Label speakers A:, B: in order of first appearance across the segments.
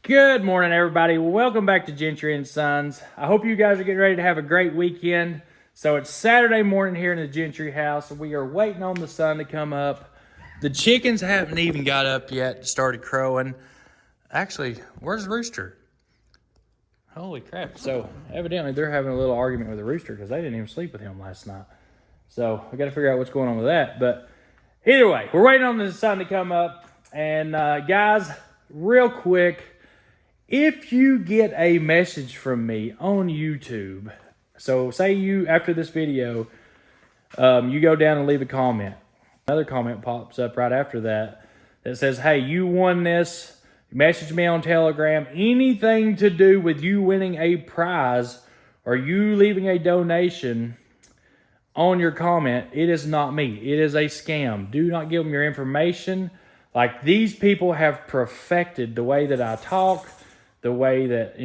A: Good morning, everybody. Welcome back to Gentry and Sons. I hope you guys are getting ready to have a great weekend. So it's Saturday morning here in the Gentry house. We are waiting on the sun to come up. The chickens haven't even got up yet, started crowing. Actually, where's Rooster? Holy crap. So evidently they're having a little argument with the Rooster because they didn't even sleep with him last night. So we got to figure out what's going on with that. But either way, we're waiting on the sun to come up. And guys, real quick, if you get a message from me on YouTube, so say you, after this video, you go down and leave a comment. Another comment pops up right after that says, hey, you won this. Message me on Telegram. Anything to do with you winning a prize or you leaving a donation on your comment, it is not me. It is a scam. Do not give them your information. Like, these people have perfected the way that I talk, the way that,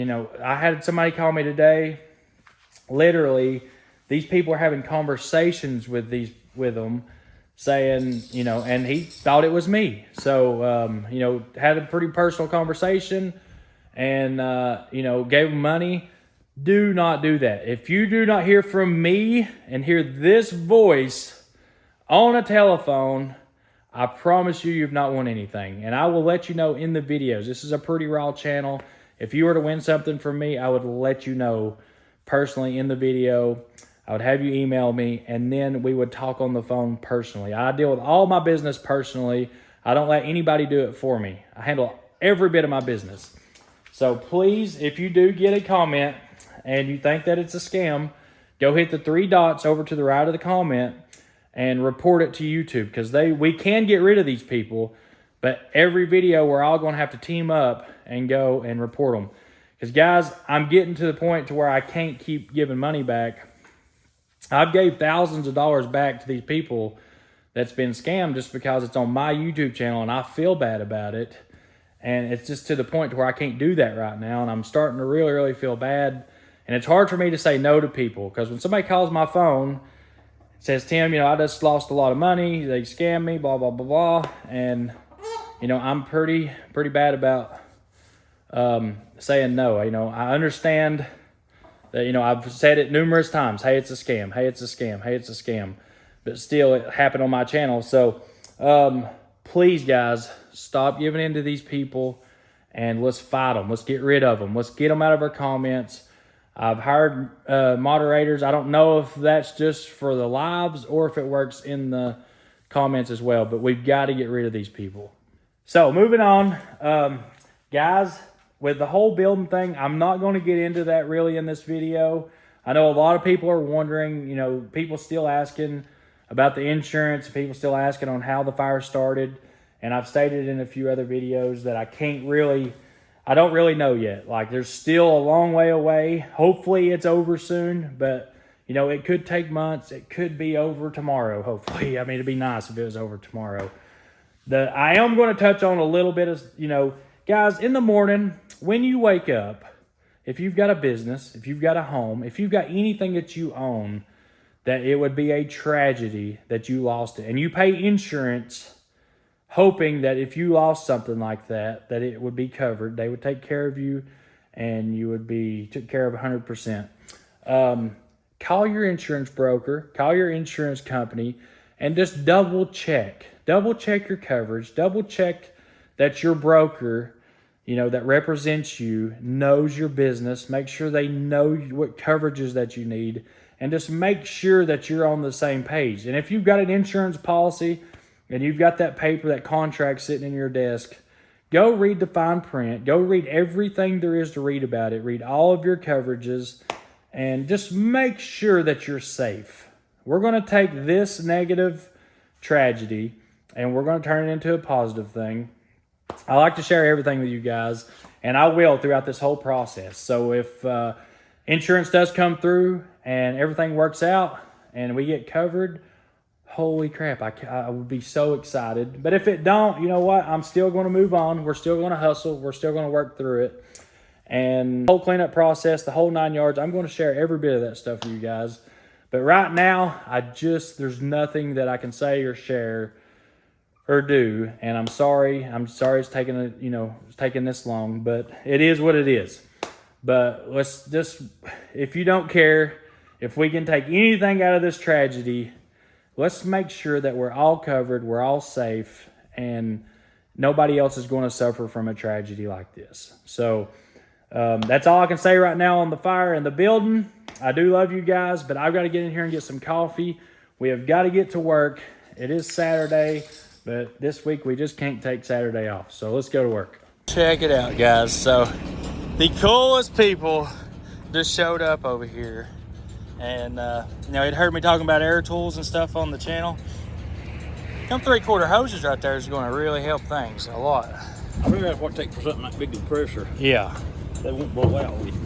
A: I had somebody call me today. Literally, these people are having conversations with them saying, and he thought it was me. So, had a pretty personal conversation and, gave him money. Do not do that. If you do not hear from me and hear this voice on a telephone, I promise you've not won anything. And I will let you know in the videos. This is a pretty raw channel. If you were to win something from me, I would let you know personally in the video. I would have you email me, and then we would talk on the phone personally. I deal with all my business personally. I don't let anybody do it for me. I handle every bit of my business. So please, if you do get a comment and you think that it's a scam, go hit the 3 dots over to the right of the comment and report it to YouTube, because we can get rid of these people, but every video we're all going to have to team up and go and report them. Because guys, I'm getting to the point to where I can't keep giving money back. I've gave thousands of dollars back to these people that's been scammed just because it's on my YouTube channel and I feel bad about it. And it's just to the point to where I can't do that right now, and I'm starting to really, really feel bad. And it's hard for me to say no to people, because when somebody calls my phone, says, Tim, I just lost a lot of money. They scammed me, blah, blah, blah, blah. And, I'm pretty bad about saying no. I understand that, I've said it numerous times. Hey, it's a scam. Hey, it's a scam. Hey, it's a scam. But still, it happened on my channel. So, please, guys, stop giving in to these people and let's fight them. Let's get rid of them. Let's get them out of our comments. I've hired moderators. I don't know if that's just for the lives or if it works in the comments as well, but we've got to get rid of these people. So moving on, guys, with the whole building thing, I'm not going to get into that really in this video. I know a lot of people are wondering, people still asking about the insurance, people still asking on how the fire started, and I've stated in a few other videos that I don't really know yet. Like, there's still a long way away. Hopefully it's over soon, but it could take months. It could be over tomorrow, hopefully. I mean, it'd be nice if it was over tomorrow. I am going to touch on a little bit of, guys, in the morning, when you wake up, if you've got a business, if you've got a home, if you've got anything that you own, that it would be a tragedy that you lost it. And you pay insurance hoping that if you lost something like that, that it would be covered. They would take care of you and you would be took care of 100%. Call your insurance broker, call your insurance company, and just double check your coverage, double check that your broker, that represents you knows your business. Make sure they know what coverages that you need, and just make sure that you're on the same page. And if you've got an insurance policy and you've got that paper, that contract sitting in your desk, go read the fine print. Go read everything there is to read about it. Read all of your coverages and just make sure that you're safe. We're going to take this negative tragedy and we're going to turn it into a positive thing. I like to share everything with you guys, and I will throughout this whole process. So if insurance does come through and everything works out and we get covered, holy crap, I would be so excited. But if it don't, you know what? I'm still going to move on. We're still going to hustle. We're still going to work through it. And the whole cleanup process, the whole 9 yards, I'm going to share every bit of that stuff with you guys. But right now, there's nothing that I can say or share or due, and I'm sorry it's taking it's taking this long, but it is what it is. But let's just, if you don't care, if we can take anything out of this tragedy, let's make sure that we're all covered, we're all safe, and nobody else is going to suffer from a tragedy like this. So that's all I can say right now on the fire in the building. I do love you guys, but I've got to get in here and get some coffee. We have got to get to work. It is Saturday, but this week we just can't take Saturday off. So let's go to work. Check it out, guys. So the coolest people just showed up over here. And, he'd heard me talking about air tools and stuff on the channel. Them 3/4 hoses right there is going to really help things a lot.
B: I think that's what it takes for something like big compressor.
A: Yeah.
B: They won't blow out with you.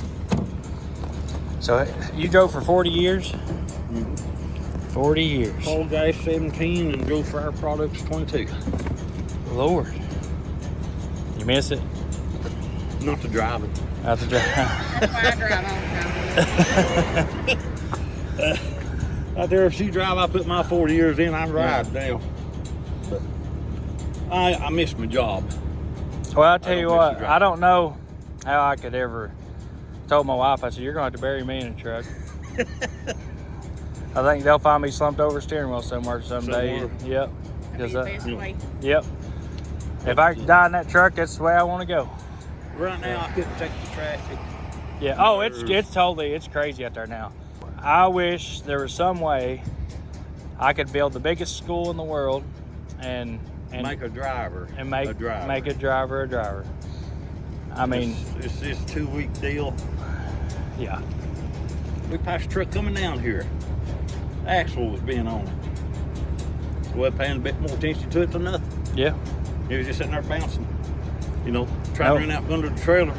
A: So you drove for 40 years?
B: Mm-hmm.
A: 40 years.
B: Hauled gas 17 and drove Fire Products 22.
A: Lord. You miss it?
B: Not to drive it.
A: Not to drive.
C: That's why I drive all the time.
B: Out there, if she drive, I put my 40 years in, I ride now. But I miss my job.
A: Well, I'll tell you what, I don't know how I could ever. Told my wife, I said, you're going to have to bury me in a truck. I think they'll find me slumped over a steering wheel somewhere someday. Yep. Yep. If I die in that truck, that's the way I want to go.
B: Right now, I couldn't take the traffic.
A: Yeah. Oh, it's crazy out there now. I wish there was some way I could build the biggest school in the world and
B: make a driver
A: and make a driver a driver. I mean,
B: it's this 2-week deal.
A: Yeah.
B: We passed a truck coming down here. The axle was being on it. We're paying a bit more attention to it than nothing.
A: Yeah.
B: It was just sitting there bouncing, trying to run out under the trailer.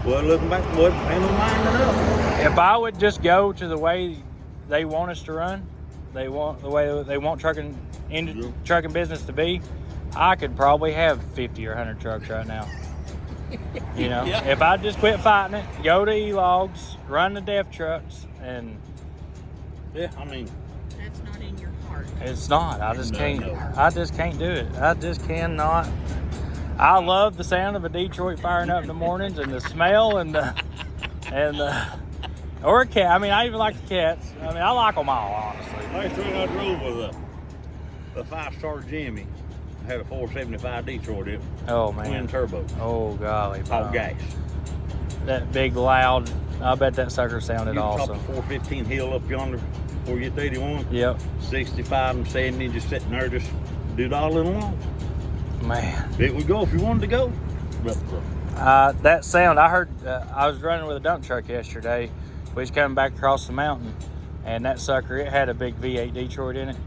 B: Well, looking back, wasn't paying no mind enough.
A: If I would just go to the way they want us to run, the way they want trucking business to be, I could probably have 50 or 100 trucks right now.
B: Yeah.
A: If I just quit fighting it, go to E-Logs, run the DEF trucks, and
C: that's not in your heart.
A: It's not. I just can't.
B: No.
A: I just can't do it. I just cannot. I love the sound of a Detroit firing up in the mornings and the smell or a cat. I mean, I even like the cats. I mean, I like them all, honestly.
B: Last week I drove with a 5-star Jimmy. I had a 475 Detroit in it.
A: Oh, man.
B: Twin turbo.
A: Oh, golly.
B: All gas.
A: That big, loud, I bet that sucker sounded awesome.
B: Top the 415 hill up yonder before you get to 81.
A: Yep.
B: 65 and 70 just sitting there, just do it all in along.
A: Man.
B: It would go if you wanted to go.
A: That sound, I heard, I was running with a dump truck yesterday. We was coming back across the mountain, and that sucker, it had a big V8 Detroit in it.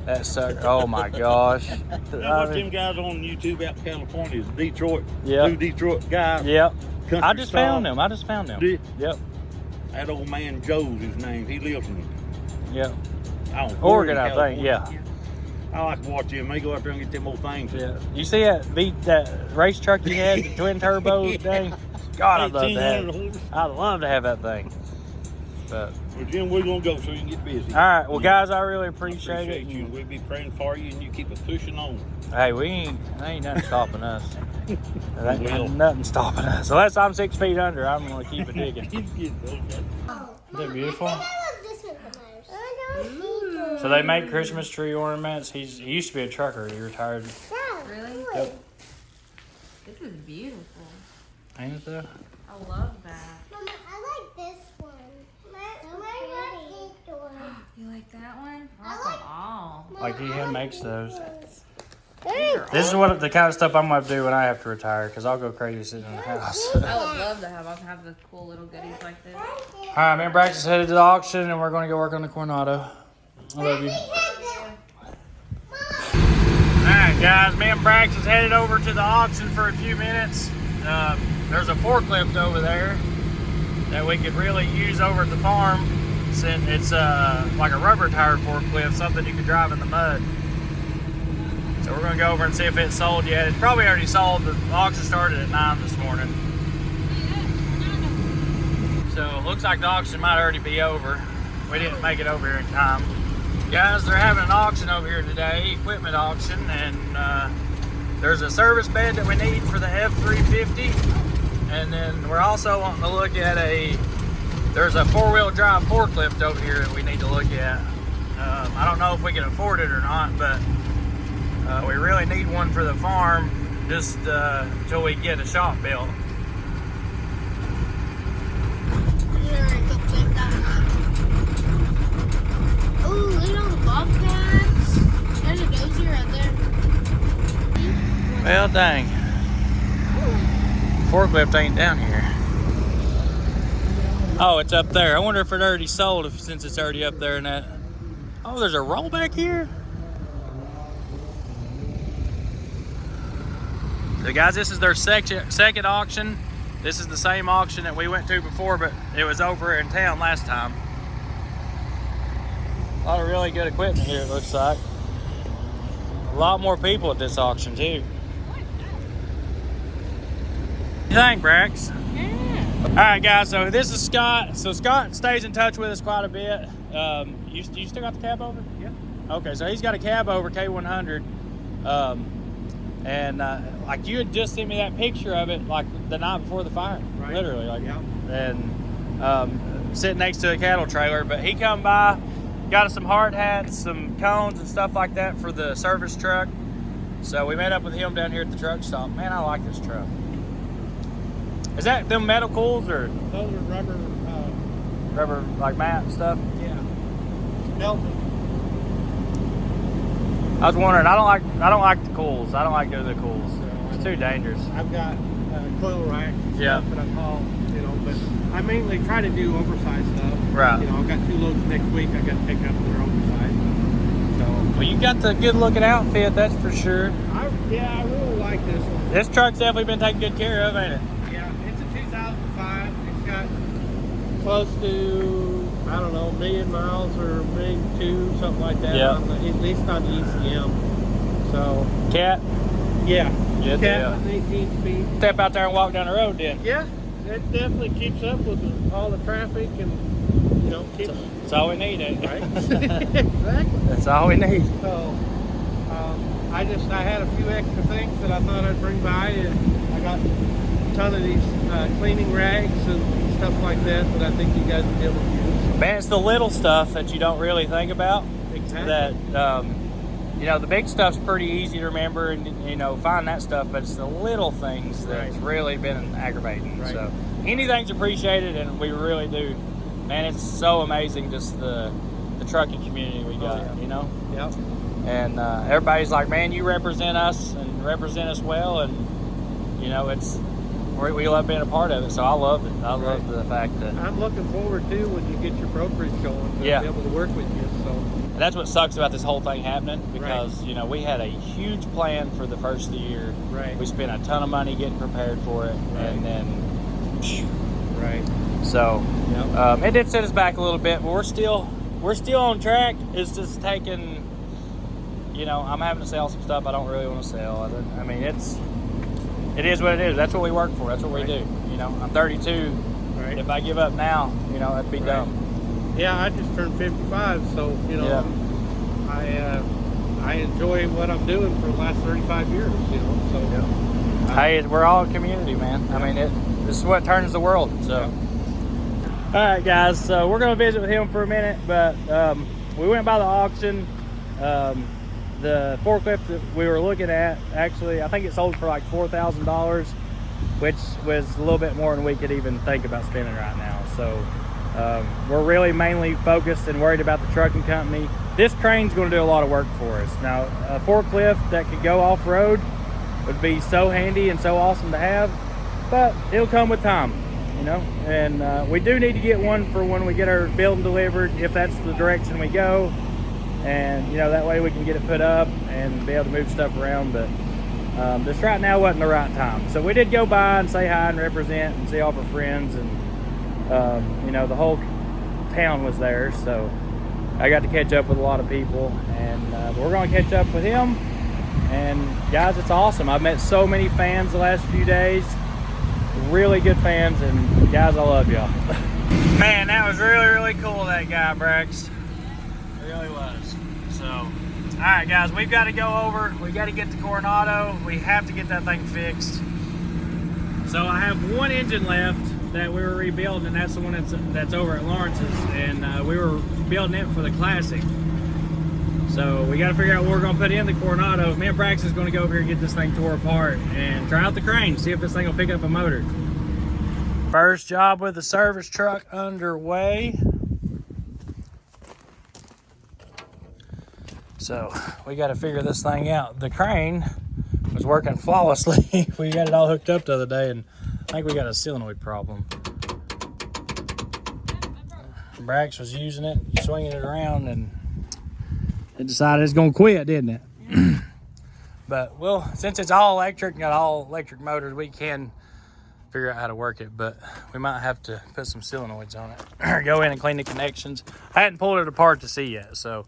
A: That sucker, oh my gosh.
B: Watch them guys on YouTube out in California, Detroit,
A: yep.
B: 2 Detroit guys.
A: Yep.
B: I
A: just found them.
B: Did?
A: Yep.
B: That old man Joe's his name. He lives in
A: Yep.
B: Oregon,
A: I think, yeah.
B: I like to watch him. They go out there and get them old things.
A: Yeah. You see that race truck you had, the twin turbo thing? God, I'd love to have that thing. But
B: well, Jim, we're gonna go so you can get busy.
A: All right. Well, guys, I really appreciate it.
B: You. We'll be praying for you, and you keep us pushing on.
A: Hey, there ain't nothing stopping us. There ain't nothing stopping us. Unless I'm 6 feet under, I'm gonna keep it digging. Isn't that beautiful? So they make Christmas tree ornaments. He used to be a trucker. He retired.
C: Really?
A: Yep.
C: This is beautiful.
A: Ain't it though?
C: I love that.
D: Mama, I like this one.
C: You like that one? I like them all.
A: Like he hand makes those. This is what the kind of stuff I'm gonna do when I have to retire, because I'll go crazy sitting in the house.
C: I would love to have the cool little goodies like this.
A: All right, me and Braxton's headed to the auction, and we're going to go work on the Coronado. I love you. All right, guys, me and Braxton's headed over to the auction for a few minutes. There's a forklift over there that we could really use over at the farm. It's like a rubber tire forklift, something you could drive in the mud. So we're going to go over and see if it's sold yet. It's probably already sold. The auction started at 9 this morning. So it looks like the auction might already be over. We didn't make it over here in time. Guys, they're having an auction over here today, equipment auction, and there's a service bed that we need for the F350, and then we're also wanting to look at there's a four-wheel drive forklift over here that we need to look at. I don't know if we can afford it or not, but we really need one for the farm just until we get a shop built.
D: Oh, look at all the bobcats. There's a dozy right there.
A: Well, dang. Forklift ain't down here. Oh, it's up there. I wonder if it already sold since it's already up there in that. Oh, there's a rollback here? So guys, this is their second auction. This is the same auction that we went to before, but it was over in town last time. A lot of really good equipment here, it looks like. A lot more people at this auction too. What do you think, Brax?
C: Yeah.
A: All right, guys, so this is Scott. So Scott stays in touch with us quite a bit. You still got the cab over?
C: Yeah.
A: Okay, so he's got a cab over K100. Like you had just sent me that picture of it like the night before the fire,
C: Right.
A: literally. Like,
C: Yeah.
A: And sitting next to a cattle trailer. But he come by, got us some hard hats, some cones and stuff like that for the service truck. So we met up with him down here at the truck stop. Man, I like this truck. Is that them metal cools or
C: Those are rubber.
A: rubber like mat and stuff?
C: Yeah. Melted.
A: I was wondering. I don't like the cools. I don't like doing the cools. It's too dangerous.
C: I've got coil racks and
A: Yeah.
C: stuff that I haul, but I mainly try to do oversized stuff.
A: Right.
C: I've got 2 loads next week I got to pick up that are oversized. So,
A: Well, you got the good looking outfit, that's for sure.
C: I really like this one.
A: This truck's definitely been taken good care of, ain't it?
C: Yeah, it's a 2005. It's got close to, I don't know, 1 million miles or 1,200,000, something like that.
A: Yeah.
C: At least on the ECM. So,
A: Cat,
C: yeah.
A: Good deal.
C: Cat with 18 speed.
A: step out there and walk down the road then.
C: Yeah, it definitely keeps up with all the traffic and, keeps...
A: That's all we need, ain't it?
C: Right? Exactly.
A: That's all we need.
C: So, I had a few extra things that I thought I'd bring by, and I got a ton of these cleaning rags and stuff like that I think you guys will be able to use.
A: Man, it's the little stuff that you don't really think about.
C: Exactly.
A: That, the big stuff's pretty easy to remember and, find that stuff, but it's the little things that's
C: Right.
A: really been aggravating.
C: Right.
A: So anything's appreciated, and we really do. Man, it's so amazing just the trucking community we got,
C: Yep.
A: And everybody's like, man, you represent us and represent us well, and we love being a part of it. So I love it. I love the fact that
C: I'm looking forward to when you get your brokerage going to
A: Yeah.
C: be able to work with you. So
A: and that's what sucks about this whole thing happening, because we had a huge plan for the first of the year.
C: Right.
A: We spent a ton of money getting prepared for it, and then
C: right.
A: so
C: Yep.
A: it did set us back a little bit, but we're still on track. It's just taking. I'm having to sell some stuff I don't really want to sell. It is what it is. That's what we work for. That's what we do. I'm 32.
C: Right.
A: If I give up now, that'd be dumb.
C: Yeah, I just turned 55, so
A: Yeah.
C: I enjoy what I'm doing for the last 35 years. So
A: Hey, we're all a community, man. This is what turns the world. So, all right, guys. So we're gonna visit with him for a minute, but we went by the auction. The forklift that we were looking at, actually, I think it sold for like $4,000, which was a little bit more than we could even think about spending right now. So we're really mainly focused and worried about the trucking company. This crane's going to do a lot of work for us. Now, a forklift that could go off-road would be so handy and so awesome to have, but it'll come with time, and we do need to get one for when we get our building delivered, if that's the direction we go. And that way we can get it put up and be able to move stuff around. But this right now wasn't the right time, so we did go by and say hi and represent and see all of our friends, and the whole town was there, so I got to catch up with a lot of people, and we're going to catch up with him. And guys, it's awesome. I've met so many fans the last few days, really good fans, and guys, I love y'all. Man, that was really cool, that guy, Brax. really was. So, all right, guys, we've got to go over. We got to get to Coronado. We have to get that thing fixed. So I have one engine left that we were rebuilding, and that's the one that's over at Lawrence's, and we were building it for the Classic. So we got to figure out what we're going to put in the Coronado. Me and Braxton's going to go over here and get this thing tore apart and try out the crane, see if this thing will pick up a motor. First job with the service truck underway. So we got to figure this thing out. The crane was working flawlessly. We got it all hooked up the other day, and I think we got a solenoid problem. Brax was using it, swinging it around, and it decided it's gonna quit, didn't it? Yeah. But well, since it's all electric and got all electric motors, we can figure out how to work it, but we might have to put some solenoids on it or go in and clean the connections. I hadn't pulled it apart to see yet, so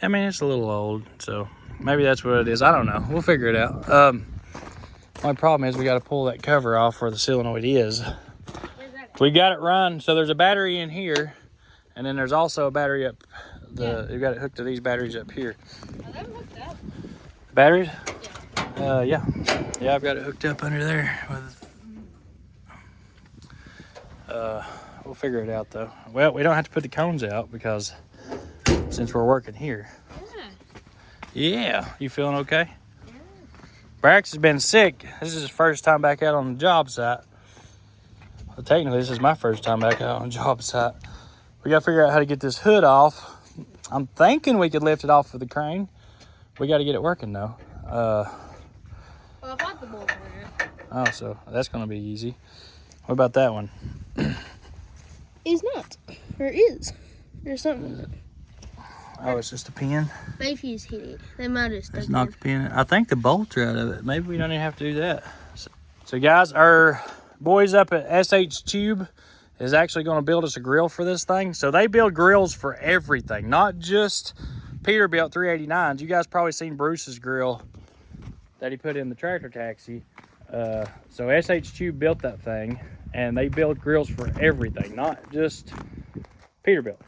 A: I mean, it's a little old, so maybe that's what it is. I don't know. We'll figure it out. My problem is we got to pull that cover off where the solenoid is. We got it run, so there's a battery in here, and then there's also a battery up. You've got it hooked to these batteries up here.
D: Are they hooked up?
A: Batteries? Yeah. Yeah, I've got it hooked up under there. We'll figure it out though. Well, we don't have to put the cones out because since we're working here. Yeah. You feeling okay? Yeah. Brax has been sick. This is his first time back out on the job site. Well, technically, this is my first time back out on the job site. We got to figure out how to get this hood off. I'm thinking we could lift it off with the crane. We got to get it working though.
D: Well, I got the bolt for you.
A: Oh, so that's going to be easy. What about that one?
D: It's not. Or is. There's something.
A: Oh, it's just a pin.
D: Maybe hit it. They might have stuck
A: Just knock the pin. I think the bolts are out of it. Maybe we don't even have to do that. So guys, our boys up at SH Tube is actually going to build us a grill for this thing. So they build grills for everything, not just Peterbilt 389s. You guys probably seen Bruce's grill that he put in the tractor taxi. So SH Tube built that thing, and they build grills for everything, not just Peterbilt.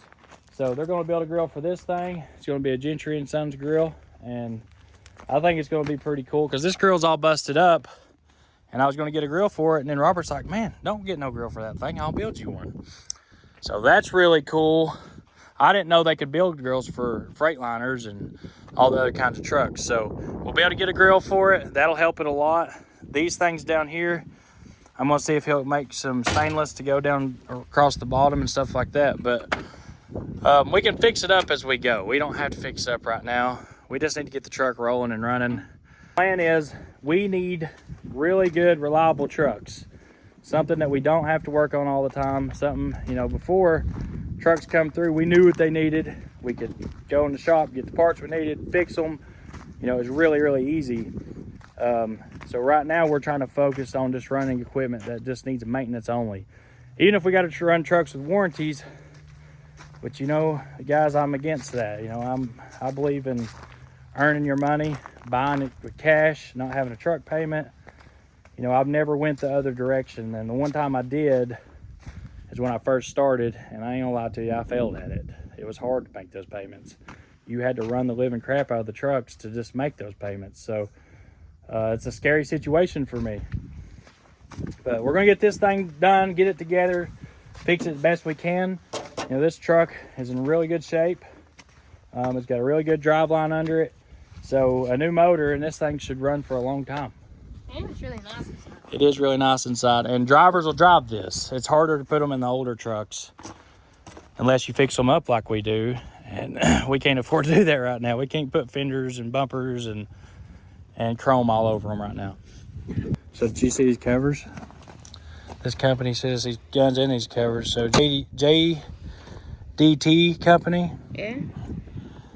A: So they're going to build a grill for this thing. It's going to be a Gentry & Sons grill, and I think it's going to be pretty cool because this grill's all busted up, and I was going to get a grill for it, and then Robert's like, man, don't get no grill for that thing. I'll build you one. So that's really cool. I didn't know they could build grills for Freightliners and all the other kinds of trucks. So we'll be able to get a grill for it. That'll help it a lot. These things down here, I'm going to see if he'll make some stainless to go down across the bottom and stuff like that. But we can fix it up as we go. We don't have to fix it up right now. We just need to get the truck rolling and running. Plan is we need really good, reliable trucks. Something that we don't have to work on all the time. Something, you know, before trucks come through, we knew what they needed. We could go in the shop, get the parts we needed, fix them. You know, it was really, really easy. So right now we're trying to focus on just running equipment that just needs maintenance only. Even if we got to run trucks with warranties, but you know, guys, I'm against that. You know, I believe in earning your money, buying it with cash, not having a truck payment. You know, I've never went the other direction, and the one time I did is when I first started, and I ain't gonna lie to you, I failed at it. It was hard to make those payments. You had to run the living crap out of the trucks to just make those payments. So it's a scary situation for me. But we're gonna get this thing done, get it together, fix it the best we can. You know, this truck is in really good shape. It's got a really good drive line under it. So a new motor, and this thing should run for a long time.
D: And it's really nice inside.
A: It is really nice inside, and drivers will drive this. It's harder to put them in the older trucks unless you fix them up like we do, and we can't afford to do that right now. We can't put fenders and bumpers and chrome all over them right now. So did you see these covers? This company says these guns in these covers. So JDT company,
D: Yeah.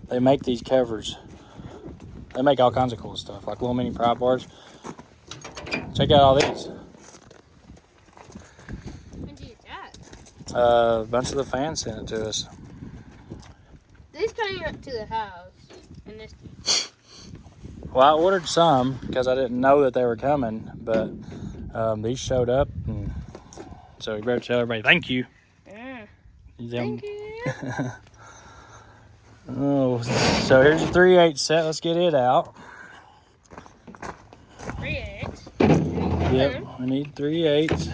A: they make these covers. They make all kinds of cool stuff, like little mini pry bars. Check out all these.
D: When did you get that?
A: A bunch of the fans sent it to us.
D: These came up to the house. And this.
A: Well, I ordered some because I didn't know that they were coming, but these showed up, and so you better tell everybody thank you.
D: Yeah.
A: Them-
D: Thank you.
A: Oh, so here's the 3/8 set. Let's get it out.
D: 3/8.
A: Yep, we need 3/8.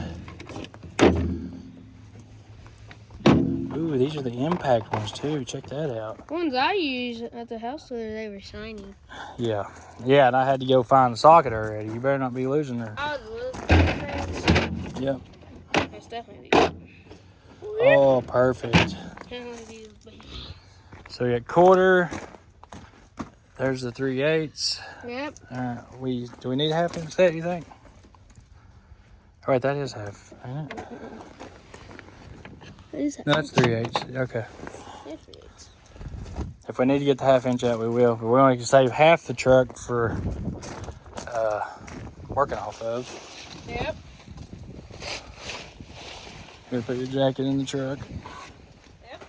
A: Ooh, these are the impact ones too. Check that out.
D: The ones I used at the house the other day were shiny.
A: Yeah, and I had to go find the socket already. You better not be losing her.
D: I was looking.
A: Yep.
D: That's definitely these.
A: Oh, perfect.
D: Definitely these, baby.
A: So we got quarter. There's the 3/8.
D: Yep.
A: All right, do we need a 1/2 inch set, you think? All right, that is half, ain't it? No, that's 3/8. Okay. If we need to get the 1/2 inch out, we will. But we only can save half the truck for working off of.
D: Yep.
A: Here, put your jacket in the truck.
D: Yep.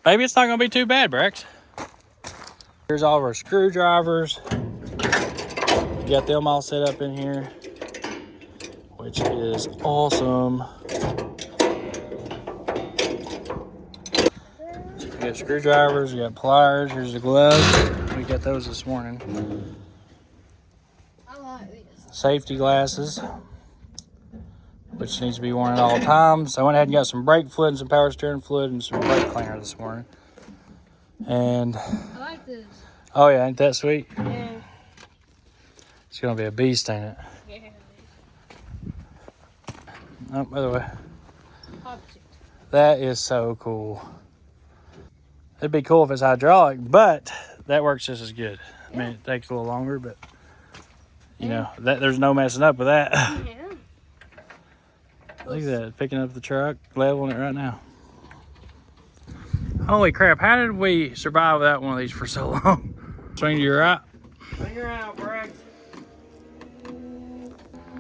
A: Maybe it's not going to be too bad, Brax. Here's all of our screwdrivers. Got them all set up in here, which is awesome. We got screwdrivers, we got pliers, here's the gloves. We got those this morning.
D: I like these.
A: Safety glasses, which needs to be worn at all times. So I went ahead and got some brake fluid and some power steering fluid and some brake cleaner this morning. And
D: I like this.
A: oh yeah, ain't that sweet?
D: Yeah.
A: It's gonna be a beast, ain't it?
D: Yeah.
A: Oh, by the way,
D: Opposite.
A: that is so cool. It'd be cool if it's hydraulic, but that works just as good. I mean, it takes a little longer, but you know, there's no messing up with that.
D: Yeah.
A: Look at that, picking up the truck, leveling it right now. Holy crap, how did we survive without one of these for so long? Swing to your right.
C: Swing her out, Brax.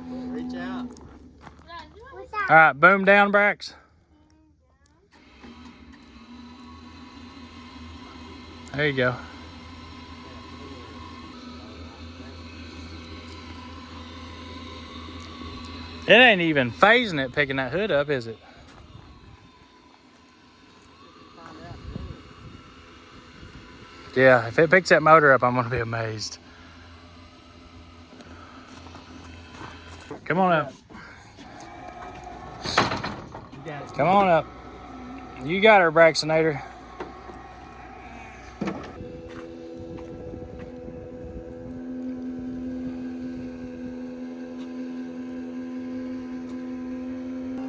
C: Reach out.
A: All right, boom down, Brax. There you go. It ain't even phasing it picking that hood up, is it? Yeah, if it picks that motor up, I'm gonna be amazed. Come on up. Come on up. You got her, Braxtonator.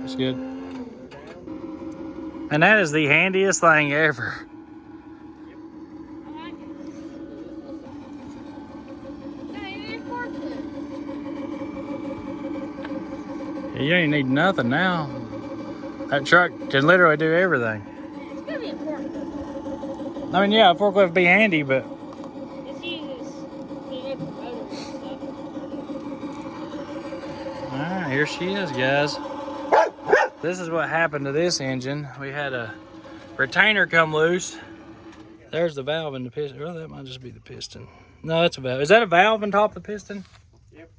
A: That's good. And that is the handiest thing ever.
D: I like it. Hey, it's forklift.
A: You ain't need nothing now. That truck can literally do everything.
D: It's gonna be a forklift.
A: I mean, yeah, a forklift would be handy, but
D: It's uses big motors and stuff.
A: all right, here she is, guys. This is what happened to this engine. We had a retainer come loose. There's the valve in the piston. Well, that might just be the piston. No, that's a valve. Is that a valve on top of the piston?
C: Yep.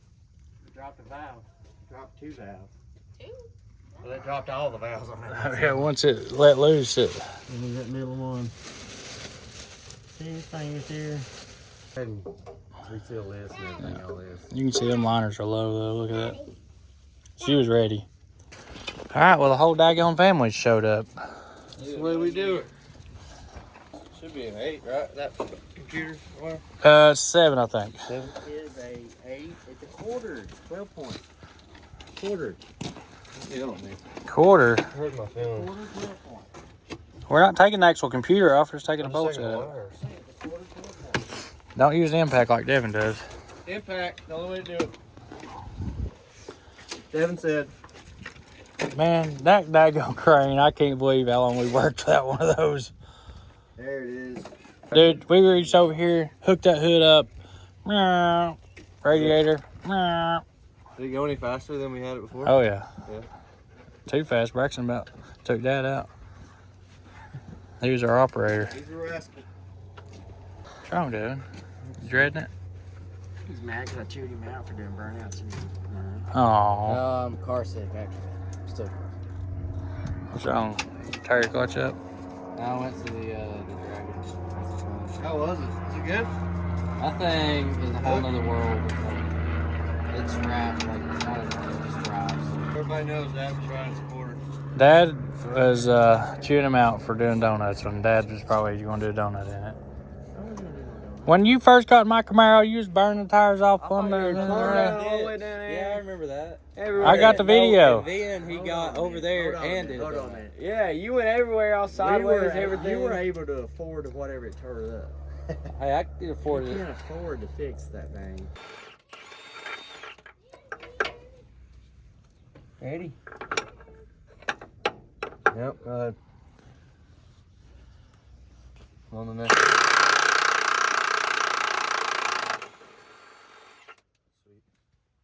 C: Dropped a valve. Dropped 2 valves.
D: 2?
C: Well, they dropped all the valves on that.
A: Oh, yeah, once it let loose, it.
C: And then that middle one. See this thing is here. And refill this and everything, all this.
A: You can see them liners are low, though. Look at that. She was ready. All right, well, the whole daggone family showed up.
C: That's the way we do it. Should be an 8, right? That computer? Well,
A: 7, I think.
C: 7 is a 8. It's a quarter. 12 point. Quarter. You don't need.
A: Quarter.
C: Hurt my feelings. Quarter, 12 point.
A: We're not taking the actual computer off. We're just taking the bolts out. Don't use the impact like Devin does.
C: Impact, the only way to do it. Devin said.
A: Man, that daggone crane, I can't believe how long we worked without one of those.
C: There it is.
A: Dude, we reached over here, hooked that hood up. Radiator.
C: Did it go any faster than we had it before?
A: Oh, yeah.
C: Yeah.
A: Too fast. Braxton about took that out. He was our operator.
C: He's a rascal.
A: What's wrong, dude? You dreading it?
E: He's mad because I chewed him out for doing burnouts.
A: Aw.
E: Car sick, actually. Still.
A: What's wrong? Tear your clutch up?
E: I went to the Dragon.
C: How was it? Is it good?
E: That thing is a whole nother world. It's wrapped like it's not as just drives.
C: Everybody knows that. I'm trying to support it.
A: Dad was chewing him out for doing donuts when Dad was probably going to do a donut in it. When you first got in my Camaro, you was burning the tires off on
E: all the
A: the.
E: way down there. Yeah, I remember that.
A: I got the video.
E: And then he got over there and did
C: Hold on,
E: it.
C: man.
E: Yeah, you went everywhere, all sideways, everything.
C: You were able to afford whatever it turned up.
E: Hey, I could afford
C: You
E: it.
C: can't afford to fix that thing. Ready? Yep, go ahead. On the next.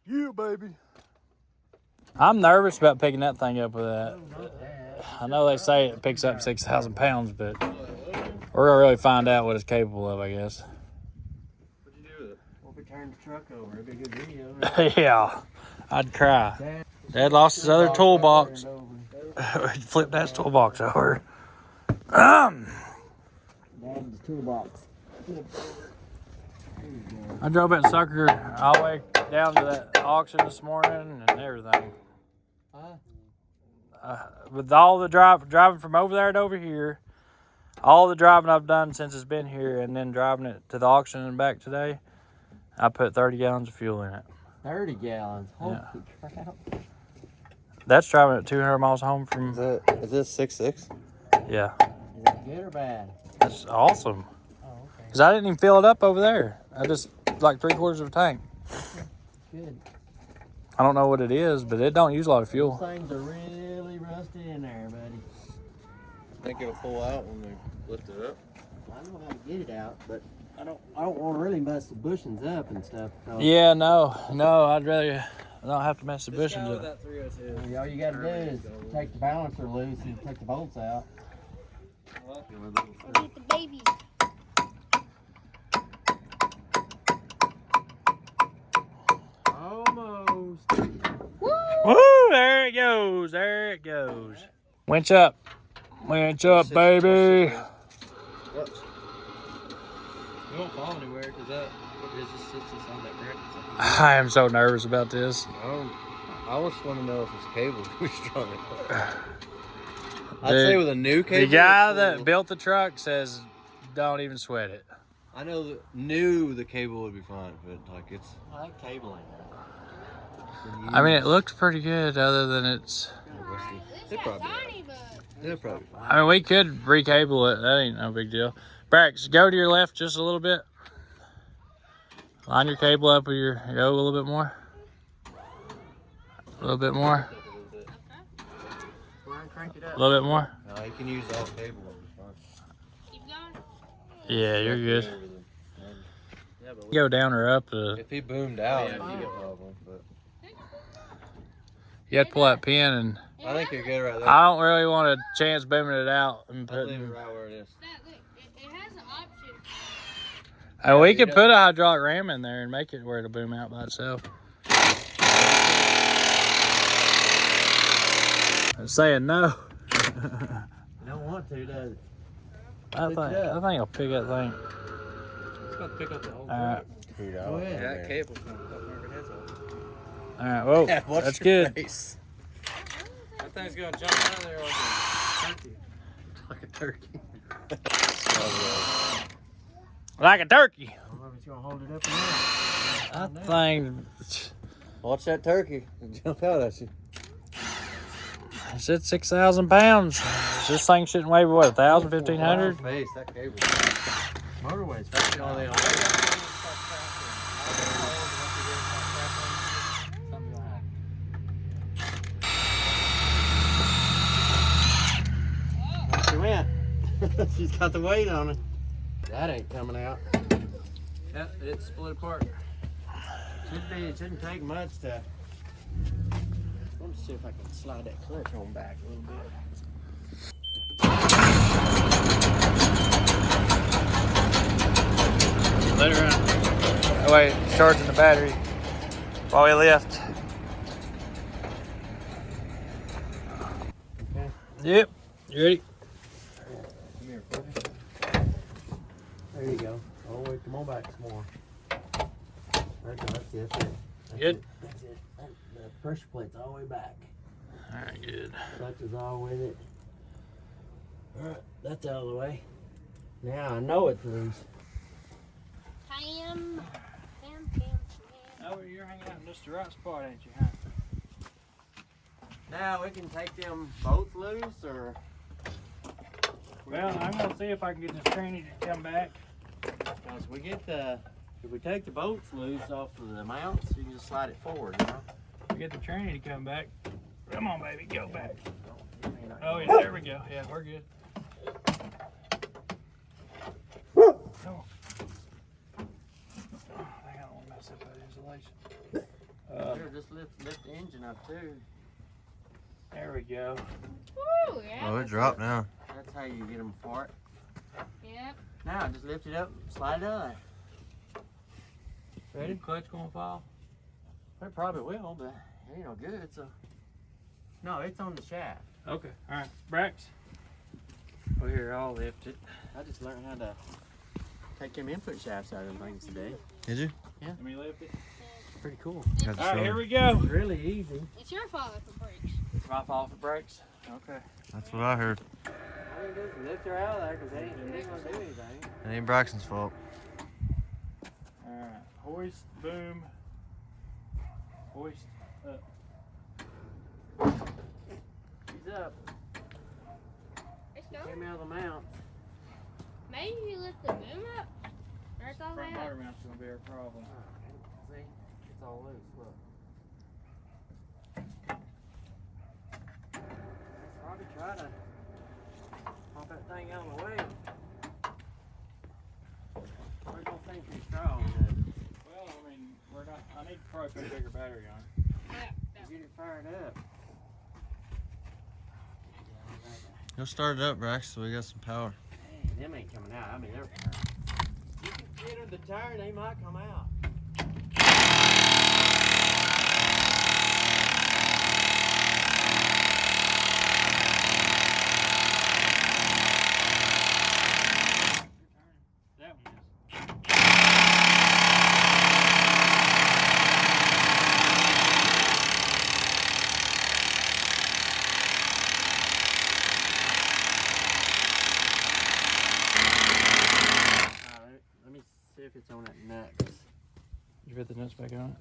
A: You, baby. I'm nervous about picking that thing up with that. I know they say it picks up 6,000 pounds, but we're going to really find out what it's capable of, I guess.
C: What'd you do with it? Well, if we turned the truck over, it'd be a good video. Right?
A: Yeah, I'd cry. Dad lost his other toolbox. He flipped that toolbox over.
C: Dad's toolbox.
A: I drove that sucker all the way down to that auction this morning and everything. With all the driving from over there to over here, all the driving I've done since it's been here, and then driving it to the auction and back today, I put 30 gallons of fuel in it.
C: 30 gallons. Holy crap.
A: That's driving at 200 miles home from.
C: Is this 6.6?
A: Yeah,
C: Is that good or bad?
A: that's awesome.
C: Oh, okay.
A: Because I didn't even fill it up over there. I just like 3/4 of a tank.
C: Good.
A: I don't know what it is, but it don't use a lot of
C: Those
A: fuel.
C: things are really rusty in there, buddy.
F: I think it'll pull out when they lift it up.
C: I know how to get it out, but I don't want to really mess the bushings up and stuff. So
A: Yeah, no, I'd rather I don't have to mess the bushings up.
E: That 302.
C: all you got to do is take the balancer loose and take the bolts out.
D: And get the babies.
C: Almost.
A: Woo! There it goes. There it goes. Winch up, baby.
F: You won't fall anywhere because that it just sits us on that bracket.
A: I am so nervous about this.
F: I just want to know if it's cable too strong enough. I'd
A: Dude,
F: say with a new cable.
A: The guy
F: it's
A: that
F: cool.
A: built the truck says, "Don't even sweat it."
F: I know that new the cable would be fine, but like it's.
C: I like cabling.
A: I mean, it looks pretty good, other than it's.
D: This
F: It
D: is
F: probably
D: tiny, but
F: It'll probably be fine.
A: I mean, we could recable it. That ain't no big deal. Brax, go to your left just a little bit. Line your cable up with your go a little bit more. A little bit more.
C: Crank it
A: A
C: up.
A: little bit more.
F: No, you can use all cable. It'll be fine.
D: keep going.
A: Yeah, you're good.
F: Yeah, but
A: Go down or up.
F: if he boomed out,
C: Yeah,
F: it'd be
C: if
F: a
C: you
F: problem. But
A: You have to pull that pin, and
F: I think you're good right there.
A: I don't really want a chance booming it out and
F: I'll leave it
A: putting.
F: right where it is.
D: That, look, it has an option.
A: And we could put a hydraulic ram in there and make it where it'll boom out by itself. I'm saying no.
C: You don't want to, does it?
A: I think I'll pick that thing.
E: It's got to pick up the whole
A: All right,
F: Dude,
C: Go ahead.
E: That cable's going to fuck wherever it heads off.
A: all right. Whoa,
F: Yeah, watch
A: that's
F: your
A: good.
F: face.
E: That thing's going to jump out of there like a turkey.
F: Like a turkey.
A: Like a turkey.
C: I don't know if it's going to hold it up or not.
A: That thing.
F: Watch that turkey jump out at you.
A: It's at 6,000 pounds. This thing shouldn't weigh what, 1,000, 1,500?
F: Face, that cable.
C: Motorways. She went. She's got the weight on it. That ain't coming out.
E: Yep, it's split apart.
C: It shouldn't take much to. Let me see if I can slide that clutch on back a little bit.
A: Let it run. Oh, wait, charging the battery while we lift.
C: Okay.
A: Yep. You ready?
F: Come There you go. Oh wait, come on back some more. That's it. That's it. That's
A: Good.
F: It. That's it. The pressure plate's all the way back.
A: All right, good.
F: Clutch is all with it. All right, that's out of the way. Now I know it's loose.
D: Cam.
A: Oh, you're hanging out in just the right spot, ain't you, huh?
F: Now we can take them both loose, or
A: Well, I'm gonna see if I can get this tranny to come back.
F: because we get if we take the bolts loose off of the mounts, you can just slide it forward, you know.
A: We get the tranny to come back. Come on, baby, go back.
F: You may not-
A: Oh, yeah, there we go. Yeah, we're good. Come on. Oh, I don't want to mess up that insulation.
F: Here, just lift the engine up too.
A: There we go.
D: Woo, yeah.
E: Oh, it dropped now.
F: That's how you get them apart.
D: Yep.
F: Now just lift it up, slide it out.
A: Ready? Clutch gonna fall?
F: It probably will, but it ain't no good. So no, it's on the shaft.
A: Okay. All right, Brax. Oh, here, I'll lift it.
F: I just learned how to take them input shafts out of them things today.
E: Did you?
A: Let me lift it.
F: Pretty cool.
E: Got the
A: All right, here
E: shoulder.
A: we go.
F: Really easy.
D: It's your fault if it breaks.
A: It's my fault for brakes. Okay.
E: That's what I heard.
F: All you do is lift her out of there because they ain't gonna do anything.
E: It ain't Braxton's fault.
A: All right. Hoist, boom. Hoist up.
F: He's up.
D: It's going.
F: Came out of the mount.
D: Maybe you lift the boom up. That's all
A: Front
D: that.
A: motor mount's gonna be our problem.
F: See, it's all loose. Look. Let's probably try to pop that thing out of the way. We're gonna think too strong.
A: Well, I mean, we're not. I need to probably put a bigger battery on.
D: Yeah.
F: Get it fired up.
E: You'll start it up, Brax, so we got some power.
F: Hey, them ain't coming out. I mean, they're. You can get her the tire, they might come out.
A: That one is.
F: Alright, let me see if it's on that nut. 'Cause
A: You put the nuts back on it.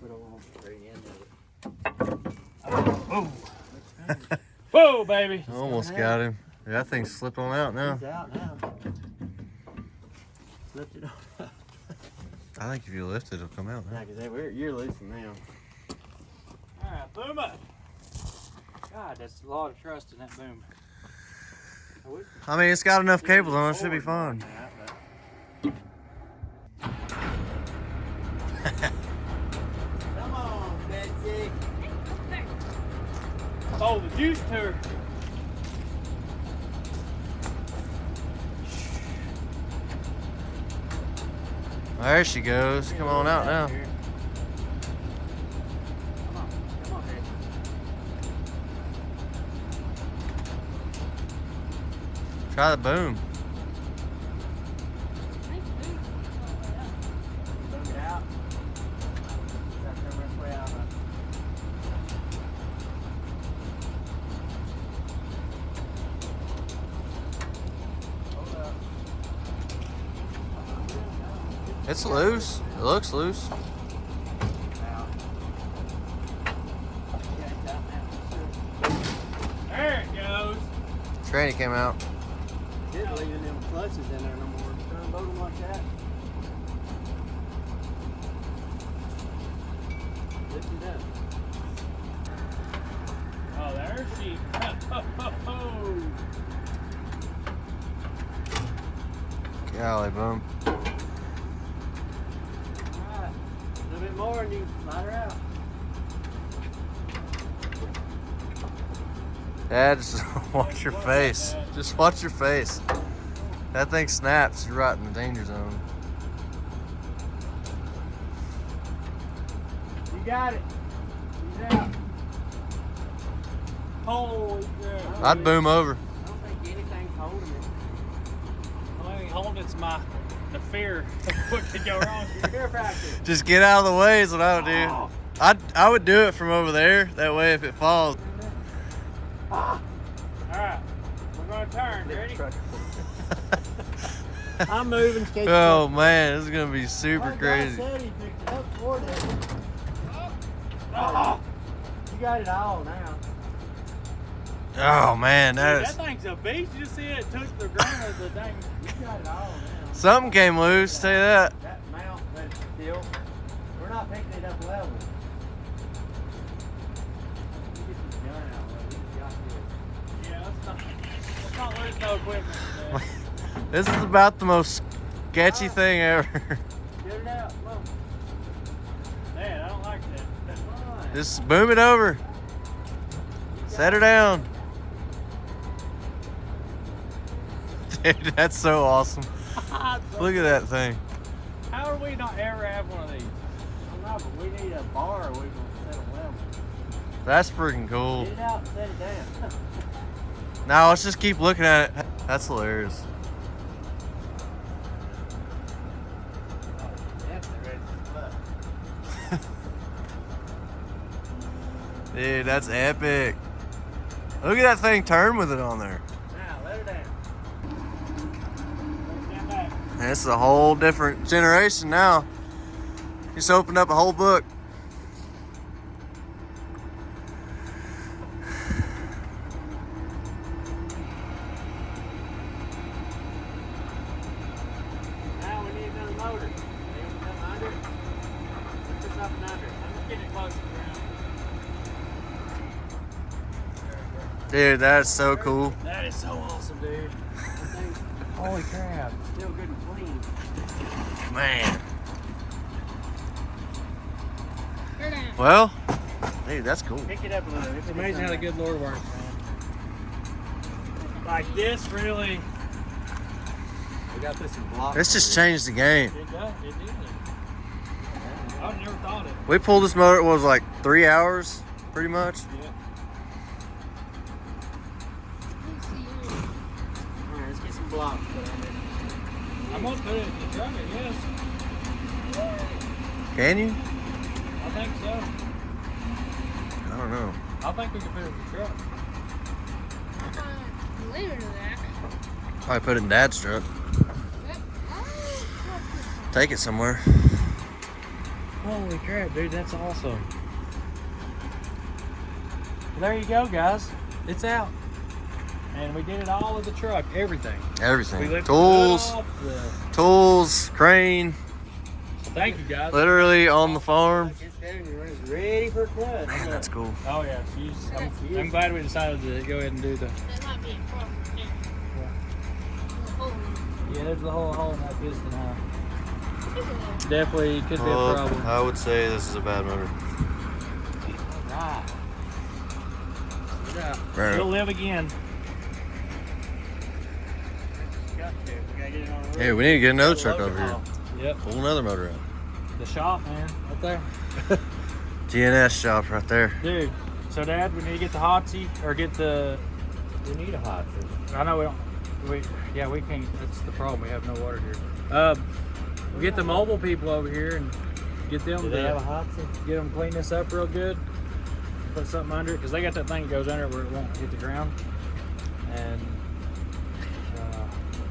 F: put a little straight end of it.
A: Oh. Whoa, baby.
E: Almost got him. Yeah, that thing slipped on out now.
F: He's out now. Lift it off.
E: I think if you lift it, it'll come out
F: Yeah,
E: now.
F: because you're loosing them.
A: All right, boom up. God, that's a lot of trust in that boom.
E: I mean, it's got enough cables on it. It should be fine.
F: Come on, Betsy.
A: Oh, the juice tour.
E: There she goes. Come on out now.
F: Come on, come on, Betsy.
E: Try the boom.
F: Boom it out. That's the best way out of it. Hold up.
E: It's loose. It looks loose.
F: Out. Yeah, it's out now.
A: There it goes.
E: Tranny came out.
F: Didn't leaving them clutches in there no more. Just unload them like that. Lift it up.
A: Oh, there she.
E: Golly, boom.
F: Alright. A little bit more and you can slide her out.
E: Dad, just watch your face. Just watch your face. That thing snaps. You're right in the danger zone.
F: You got it. He's out.
A: Holy crap.
E: I'd boom over.
F: I don't think anything's holding it.
A: The only thing holding it's my the fear of what could go wrong. Fear factor.
G: Just get out of the way is what I would do. I would do it from over there. That way, if it falls.
A: All right, we're gonna turn. You ready?
F: I'm moving.
G: Oh man, this is gonna be super
F: My
G: crazy.
F: guy said he picked it up for them. You got it all now.
G: Oh man,
A: Dude,
G: that is.
A: that thing's a beast. You just see it took the ground of the dang.
F: You got it all now.
G: Something came loose. Tell you that.
F: That mount, that still. We're not picking it up level. You get this gun out, man. We just got this.
A: Yeah, let's not lose no equipment. Man.
G: This is about the most sketchy thing ever.
F: Get it out. Come on.
A: Man, I don't like that. That's
F: Come on.
G: Just boom it over. Set her down. Dude, that's so awesome. Look at that thing.
A: How do we not ever have one of these?
F: I don't know, but we need a bar we can set them level.
G: That's freaking cool.
F: Get it out and set it down.
G: Now let's just keep looking at it. That's hilarious.
F: Definitely ready for the
G: Dude, that's epic. Look at that thing turn with it on there.
F: Now, let her down.
A: Stand back.
G: This is a whole different generation now. Just opened up a whole book.
F: Now we need another motor. They want to come under it. Lift this up and under it.
A: I'm just getting close to the ground.
G: Dude, that's so cool.
A: That is so awesome, dude. Holy crap.
F: Still good and clean.
G: Man.
D: You're down.
G: Well, dude, that's cool.
F: Pick it up a little.
A: It's amazing how the good Lord works, man. Like this really,
F: We got this in blocks.
G: This just changed the game.
A: it does, it did. I would never thought it.
G: We pulled this motor, what was it, like 3 hours, pretty much.
A: Yeah.
D: Let's see you.
F: Alright, let's get some blocks put on it.
A: I'm gonna put it in the truck, I guess.
G: Can you?
A: I think so.
G: I don't know.
A: I think we can put it in the truck.
D: Later to that.
G: Probably put it in Dad's truck.
D: Yep.
G: Take it somewhere.
A: Holy crap, dude, that's awesome. Well, there you go, guys. It's out. And we did it all with the truck, everything. We
G: Everything.
A: lifted
G: Tools,
A: it off
G: tools, crane,
A: Thank you, guys.
G: literally on the farm.
F: It's down here. It's ready for cut.
G: Man, that's cool.
A: Oh, yeah. I'm glad we decided to go ahead and do the...
D: That might be a problem there. Oh,
A: Yeah, there's a whole hole in that piston, huh?
D: look at that.
A: Definitely could be a problem.
G: I would say this is a bad motor.
F: Right.
G: Right.
A: We'll live again.
F: Got to. We gotta get it on the road.
G: Hey, we need to get another truck over here.
A: Yep.
G: Pull another motor out.
A: The shop, man. Right there.
G: GNS shop right there.
A: Dude. So, Dad, we need to get the Hotsy or get the...
F: We need a hot seat.
A: I know we don't... we can't... That's the problem. We have no water here. We'll get the mobile people over here and get them
F: Do they have a
A: to
F: hot seat?
A: get them clean this up real good. Put something under it because they got that thing that goes under it where it won't hit the ground. And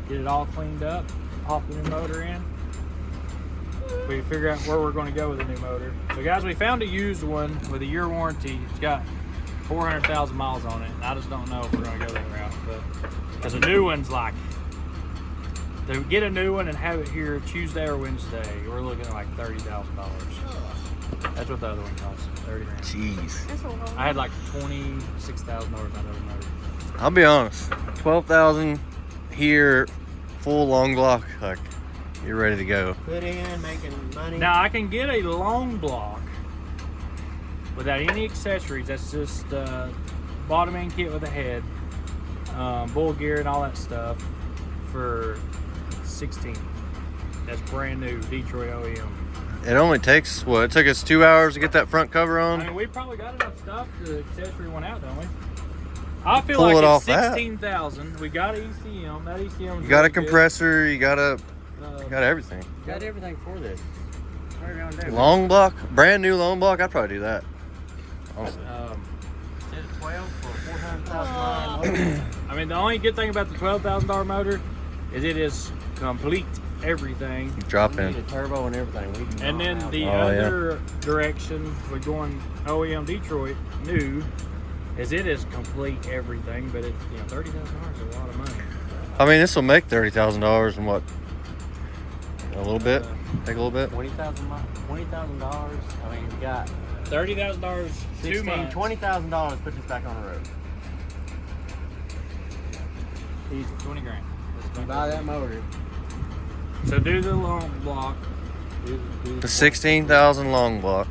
A: get it all cleaned up. Pop the new motor in. We figure out where we're going to go with the new motor. So, guys, we found a used one with a year warranty. It's got 400,000 miles on it. And I just don't know if we're going to go that route. But because a new one's like, to get a new one and have it here Tuesday or Wednesday, we're looking at like $30,000. That's what the other one costs, 30 grand.
G: Jeez.
D: That's a lot.
A: I had like $26,000 on the other motor.
G: I'll be honest. 12,000 here, full long block. Like, you're ready to go.
F: Put in, making money.
A: Now I can get a long block without any accessories. That's just bottom end kit with a head, bull gear and all that stuff for 16. That's brand new Detroit OEM.
G: It only takes, what, it took us 2 hours to get that front cover
A: I
G: on?
A: mean, we probably got enough stuff to accessory one out, don't we? I feel
G: Pull
A: like
G: it
A: it's
G: off that.
A: 16,000. We got an ECM. That ECM.
G: You got a compressor, you got a Got everything.
E: Got everything for this.
C: Right around there.
G: Long block, brand new long block. I'd probably do that. Honestly.
E: 10 to 12 for 400,000 mile.
A: I mean, the only good thing about the $12,000 motor is it is complete everything.
G: Drop
E: We need a
G: in.
E: turbo and everything. We do
A: And
E: not
A: then
E: have
A: the
G: Oh,
A: other direction, we're going OEM Detroit new, is it is complete everything, but it's $30,000 is a lot of money.
G: I mean, this will make $30,000 in what? A little bit. Take a little bit.
E: $20,000. I mean, we got
A: $30,000 2 months.
E: $20,000. Put this back on the road.
A: Easy, 20 grand.
E: You buy that motor.
A: So do the long block,
G: The 16,000 long block.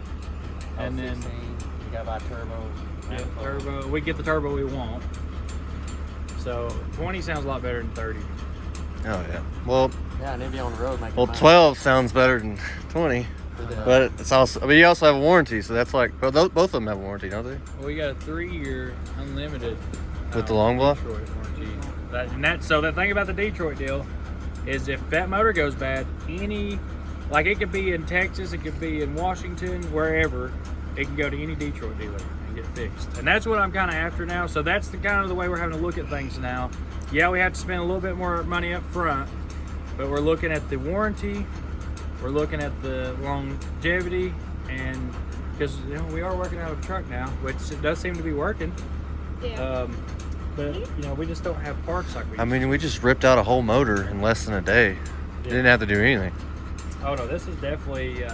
A: and then
E: 16, you got to buy turbo.
A: get turbo. We get the turbo we want. So 20 sounds a lot better than 30.
G: Oh yeah. Well,
E: Yeah, and then be on the road making
G: well,
E: money.
G: 12 sounds better than 20.
E: Yeah.
G: But it's also. I mean, you also have a warranty, so that's like. Well, both of them have a warranty, don't they?
A: Well, we got a 3-year unlimited
G: With the long block?
A: Detroit warranty. So the thing about the Detroit deal is if that motor goes bad, it could be in Texas, it could be in Washington, wherever, it can go to any Detroit dealer and get fixed. And that's what I'm kind of after now. So that's the kind of the way we're having to look at things now. Yeah, we have to spend a little bit more money up front, but we're looking at the warranty, we're looking at the longevity, and because we are working out of a truck now, which it does seem to be working.
D: Yeah.
A: But we just don't have parts like we
G: I
A: used
G: mean, we just ripped out a whole motor in less than a day. Didn't have to do anything.
A: to. Oh no, this is definitely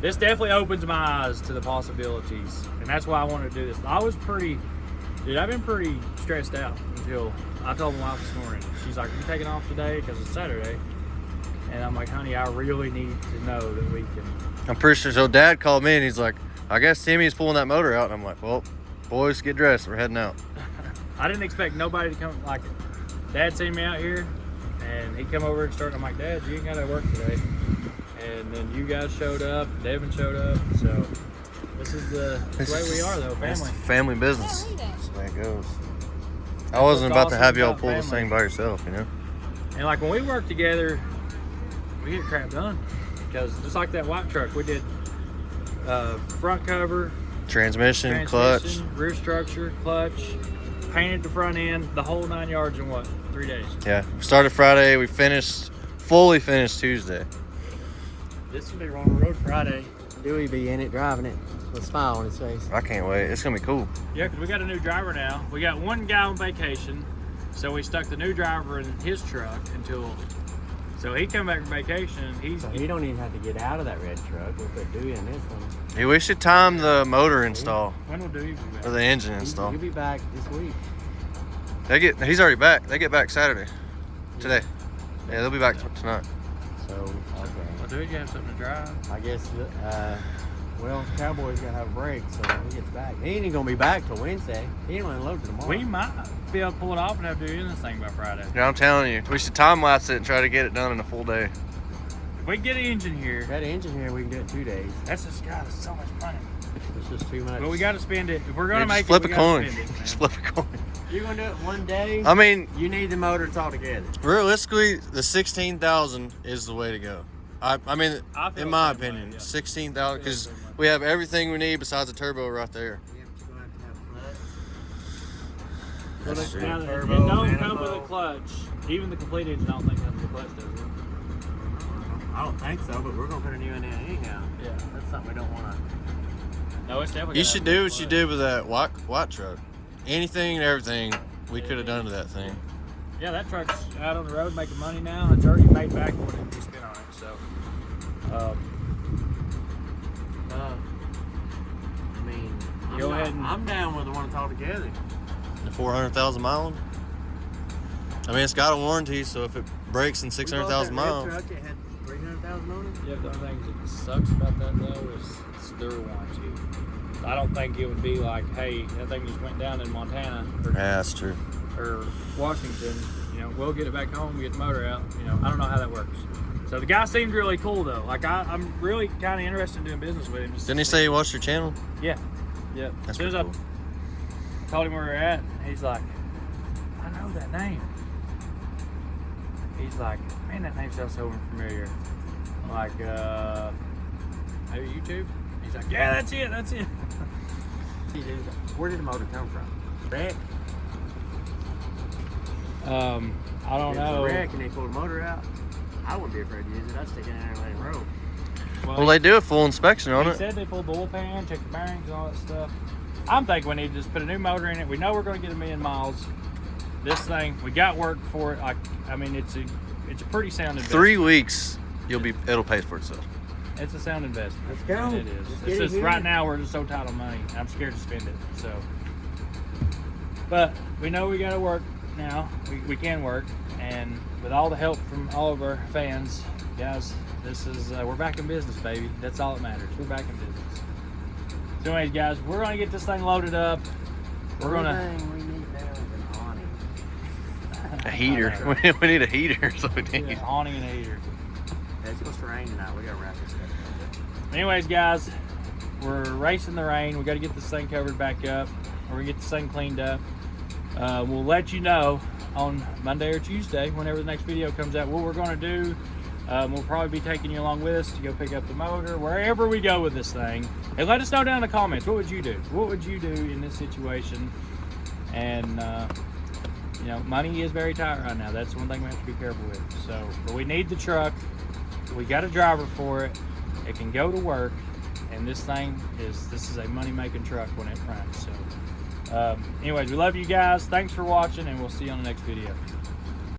A: this definitely opens my eyes to the possibilities, and that's why I wanted to do this. I've been pretty stressed out until I told my wife this morning. She's like, "You taking off today because it's Saturday?" And I'm like, "Honey, I really need to know that we can."
G: I'm pretty sure. So Dad called me and he's like, "I guess Timmy's pulling that motor out." And I'm like, "Well, boys, get dressed. We're heading out."
A: I didn't expect nobody to come. Like, Dad seen me out here, and he come over and started. I'm like, "Dad, you ain't got to work today." And then you guys showed up. Devin showed up. So this is the way we are, though,
G: It's
A: family.
G: family business.
D: Yeah, look at that.
G: That's the way it goes. I wasn't
A: what's
G: about to have
A: awesome
G: y'all
A: about
G: pull this
A: family.
G: thing by yourself, you know?
A: And like when we work together, we get crap done. Because just like that white truck, we did front cover,
G: Transmission,
A: transmission, rear structure, clutch, painted the front end, the whole 9 yards in what, 3 days?
G: clutch. Yeah. We started Friday. We fully finished Tuesday.
E: This will be on the road Friday. Dewey be in it, driving it, with a smile on his face.
G: I can't wait. It's going to be cool.
A: Yeah, because we got a new driver now. We got one guy on vacation, so we stuck the new driver in his truck until. So he come back from vacation.
E: So he don't even have to get out of that red truck. We'll put Dewey in this one.
G: Hey, we should time the motor install
A: When will Dewey be
G: or
A: back?
G: the engine install.
E: He'll be back this week.
G: He's already back. They get back Saturday. Today. Yeah, they'll be back tonight.
E: So, okay.
A: Well, Dewey, you have something to drive.
E: I guess, Cowboys got to have a break, so when he gets back. He ain't even going to be back till Wednesday. He ain't going to load till tomorrow.
A: We might be able to pull it off and have Dewey in this thing by Friday.
G: Yeah, I'm telling you. We should time lapse it and try to get it done in a full day.
A: If we get an engine here,
E: Got an engine here, we can do it 2 days.
A: that's just God, it's so much money.
E: It's just too much.
A: But we got to spend it. If we're gonna
G: Yeah,
A: make
G: just flip
A: it,
G: a
A: we
G: coin.
A: gotta spend it, man.
G: Just flip a coin.
E: You're going to do it one day.
G: I mean,
E: You need the motors all together.
G: realistically, the 16,000 is the way to go. I mean,
A: I feel
G: in my
A: the same way,
G: opinion,
A: yeah.
G: 16,000 because
A: same way.
G: we have everything we need besides a turbo right there. That's true.
A: Now, it
E: Turbo,
A: don't come with a
E: manifold.
A: clutch. Even the complete engine, I don't think comes with a clutch, does it?
E: I don't think so, but we're going to put a new one in anyhow.
A: Yeah.
E: That's something we don't want to.
A: No, it's definitely.
G: You
A: gotta
G: should
A: have a
G: do what you
A: clutch.
G: did with that white truck. Anything and everything we could have done to that thing.
A: Yeah, that truck's out on the road making money now. It's already made back what we spent on it. So,
E: I mean,
A: Go ahead and-
E: I'm down with the one that's all together.
G: The 400,000 mile one. I mean, it's got a warranty, so if it breaks in 600,000 miles,
E: Truck, it had 300,000 on it.
A: yeah, the only thing that sucks about that though is it's their warranty. I don't think it would be like, hey, that thing just went down in Montana
G: yeah, that's true.
A: or Washington. We'll get it back home, get the motor out. I don't know how that works. So the guy seemed really cool though. Like I'm really kind of interested in doing business with him. Just
G: Didn't he say he watched your channel?
A: Yeah. Yeah.
G: That's
A: As soon as
G: pretty
A: I
G: cool.
A: told him where we're at, he's like, I know that name. he's like, man, that name sounds so familiar. I'm like, maybe YouTube? He's like, yeah, that's it.
F: Where did the motor come from? Wreck?
A: I don't
F: If it was
A: know.
F: a wreck and they pulled the motor out, I wouldn't be afraid to use it. I'd stick it in there and let it roll.
G: Well, they do a full inspection on
A: He
G: it.
A: said they pulled the oil pan, checked the bearings and all that stuff. I'm thinking we need to just put a new motor in it. We know we're going to get 1,000,000 miles. This thing, we got work for it. I mean, it's a pretty sound investment.
G: 3 weeks, it'll pay for itself.
A: It's a sound investment.
F: Let's go.
A: And it is.
F: Let's
A: It's
F: get it
A: just
F: here.
A: right now we're just so tight on money. I'm scared to spend it. So, but we know we got to work now. We can work, and with all the help from all of our fans, guys, this is we're back in business, baby. That's all that matters. We're back in business. So, anyways, guys, we're gonna get this thing loaded up. We're gonna.
F: Only thing we need now is an awning.
G: A heater. We need a heater. So we need.
A: Yeah, awning and a heater.
F: It's supposed to rain tonight. We gotta wrap this stuff up.
A: Anyways, guys, we're racing the rain. We got to get this thing covered back up. We're gonna get this thing cleaned up. We'll let you know on Monday or Tuesday, whenever the next video comes out, what we're gonna do. We'll probably be taking you along with us to go pick up the motor, wherever we go with this thing. And let us know down in the comments, what would you do? What would you do in this situation? And, you know, money is very tight right now. That's one thing we have to be careful with. So, but we need the truck. We got a driver for it. It can go to work. And this is a money-making truck when it runs. So, anyways, we love you guys. Thanks for watching, and we'll see you on the next video.